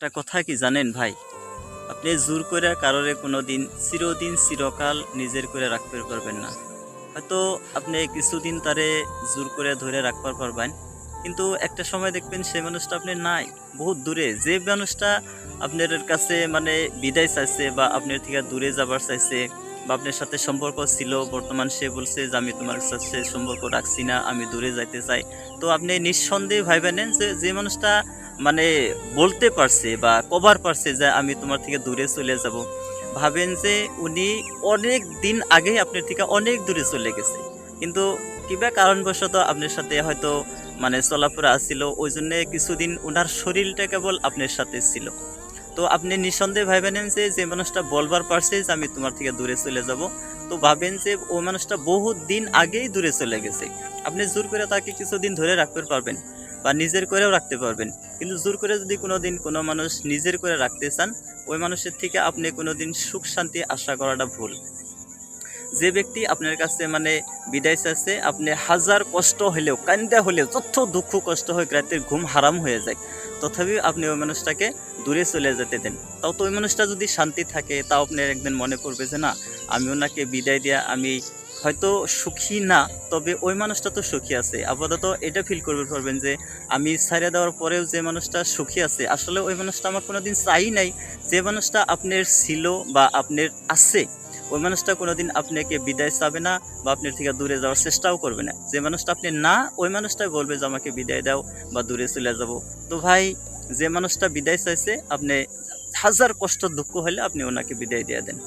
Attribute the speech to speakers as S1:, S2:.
S1: একটা কথা কি জানেন ভাই, আপনি জোর করে কারোরে কোনোদিন চিরদিন চিরকাল নিজের করে রাখতে পারবেন না। হয়তো আপনি কিছুদিন তারে জোর করে ধরে রাখবার পারবেন, কিন্তু একটা সময় দেখবেন সেই মানুষটা আপনি নাই, বহুত দূরে। যে মানুষটা আপনার কাছে মানে বিদায় চাইছে বা আপনার থেকে দূরে যাবার চাইছে বা আপনার সাথে সম্পর্ক ছিল, বর্তমান সে বলছে যে আমি তোমার সাথে সম্পর্ক রাখছি না, আমি দূরে যাইতে চাই। তো আপনি নিঃসন্দেহে ভাইবা নেন যে যে মানুষটা মানে বলতে পারছে বা কবার পারছে যে আমি তোমার থেকে দূরে চলে যাব, ভাবেন যে উনি অনেক দিন আগেই আপনার থেকে অনেক দূরে চলে গেছে। কিন্তু কিবা কারণবশত আপনার সাথে হয়তো মানে চলাফেরা আছিল, ওই জন্য কিছুদিন ওনার শরীরটা কেবল আপনার সাথে ছিল। তো আপনি নিঃসন্দেহে ভাবেন যে যে মানুষটা বলবার পারছে যে আমি তোমার থেকে দূরে চলে যাব, তো ভাবেন যে ওই মানুষটা বহুত দিন আগেই দূরে চলে গেছে। আপনি জোর করে তাকে কিছুদিন ধরে রাখতে পারবেন বা নিজের করেও রাখতে পারবেন, কিন্তু জোর করে যদি কোনোদিন কোনো মানুষ নিজের করে রাখতে চান, ওই মানুষের থেকে আপনি কোনোদিন সুখ শান্তি আশা করাটা ভুল। যে ব্যক্তি আপনার কাছে মানে বিদায় চাচ্ছে, আপনি হাজার কষ্ট হলেও কান্দা হলেও যত দুঃখ কষ্ট হয়, রাতের ঘুম হারাম হয়ে যায়, তথাপি আপনি ওই মানুষটাকে দূরে চলে যেতে দেন। তাও তো ওই মানুষটা যদি শান্তি থাকে, তাও আপনার একদিন মনে পড়বে যে না, আমি ওনাকে বিদায় দেয়া আমি হয়তো সুখী না, তবে ওই মানুষটা তো সুখী আছে। আপাতত এটা ফিল করতে পারবেন যে আমি ছাইড়া দেওয়ার পরেও যে মানুষটা সুখী আছে, আসলে ওই মানুষটা আমার কোনোদিন চাই নাই। যে মানুষটা আপনার ছিল বা আপনার আছে, ওই মানুষটা কোনোদিন আপনাকে বিদায় চাবে না বা আপনার থেকে দূরে যাওয়ার চেষ্টাও করবে না। যে মানুষটা আপনি না, ওই মানুষটাই বলবে যে আমাকে বিদায় দাও বা দূরে চলে যাব। তো ভাই, যে মানুষটা বিদায় চাইছে, আপনি হাজার কষ্ট দুঃখ হলে আপনি ওনাকে বিদায় দিয়ে দেন।